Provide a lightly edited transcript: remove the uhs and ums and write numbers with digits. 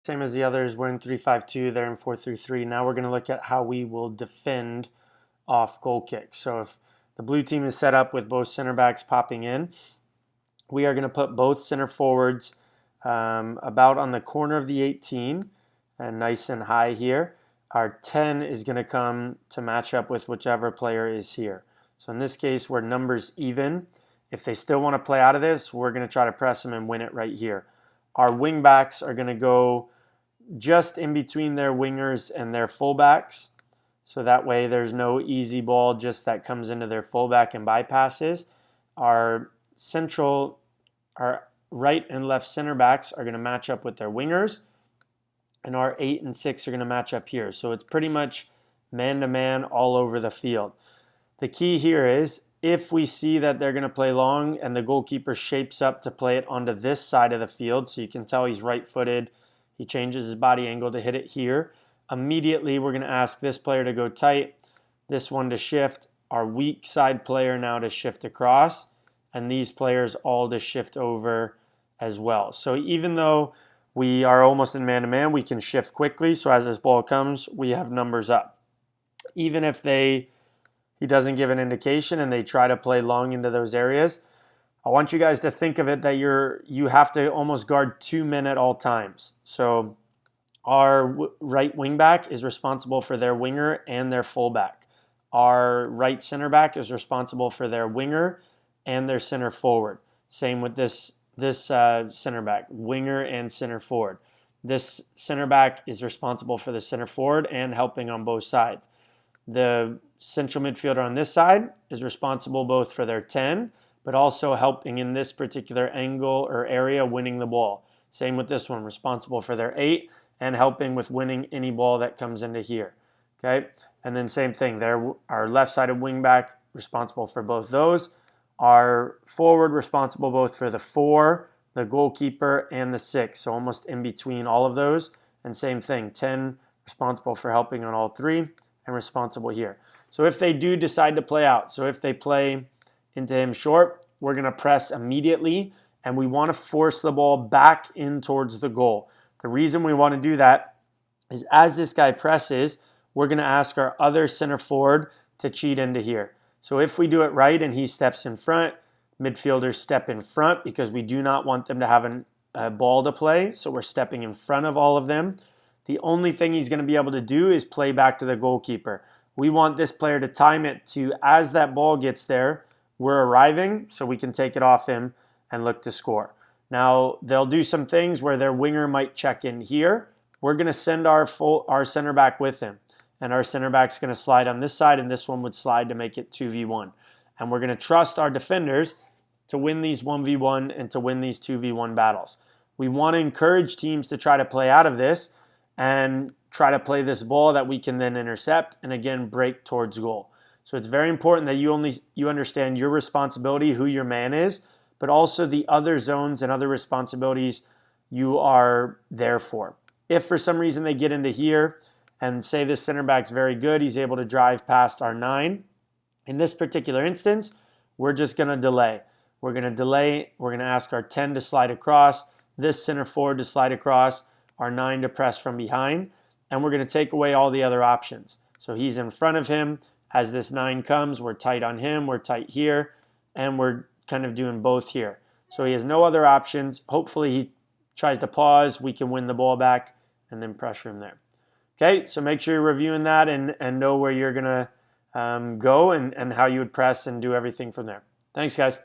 Same as the others, we're in 3-5-2, they're in 4-3-3. Now we're going to look at how we will defend off goal kicks. So if the blue team is set up with both center backs popping in, we are going to put both center forwards about on the corner of the 18 and nice and high here. Our 10 is going to come to match up with whichever player is here. So in this case, we're numbers even. If they still want to play out of this, we're going to try to press them and win it right here. Our wing backs are going to go just in between their wingers and their fullbacks. So that way there's no easy ball just that comes into their fullback and bypasses. Our right and left center backs are going to match up with their wingers. And our 8 and 6 are going to match up here. So it's pretty much man-to-man all over the field. The key here is if we see that they're going to play long and the goalkeeper shapes up to play it onto this side of the field, so you can tell he's right-footed, he changes his body angle to hit it here. Immediately, we're going to ask this player to go tight, this one to shift, our weak side player now to shift across, and these players all to shift over as well. So even though we are almost in man-to-man, we can shift quickly. So as this ball comes, we have numbers up. Even if he doesn't give an indication and they try to play long into those areas, I want you guys to think of it that you have to almost guard 2 men at all times. So our right wing back is responsible for their winger and their fullback. Our right center back is responsible for their winger and their center forward. Same with this center back, winger and center forward. This center back is responsible for the center forward and helping on both sides. The central midfielder on this side is responsible both for their 10, but also helping in this particular angle or area winning the ball. Same with this one, responsible for their 8 and helping with winning any ball that comes into here. Okay, and then same thing there, our left-sided wing back responsible for both those. Our forward responsible both for the 4, the goalkeeper, and the 6, so almost in between all of those. And same thing, 10 responsible for helping on all 3 and responsible here. So if they do decide to play out, so if they play into him short, we're going to press immediately, and we want to force the ball back in towards the goal. The reason we want to do that is as this guy presses, we're going to ask our other center forward to cheat into here. So if we do it right and he steps in front, midfielders step in front because we do not want them to have a ball to play. So we're stepping in front of all of them. The only thing he's going to be able to do is play back to the goalkeeper. We want this player to time it to as that ball gets there, we're arriving so we can take it off him and look to score. Now, they'll do some things where their winger might check in here. We're going to send our center back with him. And our center back's going to slide on this side, and this one would slide to make it 2v1. And we're going to trust our defenders to win these 1v1 and to win these 2v1 battles. We want to encourage teams to try to play out of this and try to play this ball that we can then intercept and again break towards goal. So it's very important that you understand your responsibility, who your man is, but also the other zones and other responsibilities you are there for. If for some reason they get into here and say this center back's very good, he's able to drive past our 9. In this particular instance, we're just going to delay. We're going to ask our 10 to slide across, this center forward to slide across, our 9 to press from behind, and we're going to take away all the other options. So he's in front of him. As this 9 comes, we're tight on him, we're tight here, and we're kind of doing both here. So he has no other options. Hopefully he tries to pause, we can win the ball back, and then pressure him there. Okay, so make sure you're reviewing that and know where you're going to go and how you would press and do everything from there. Thanks, guys.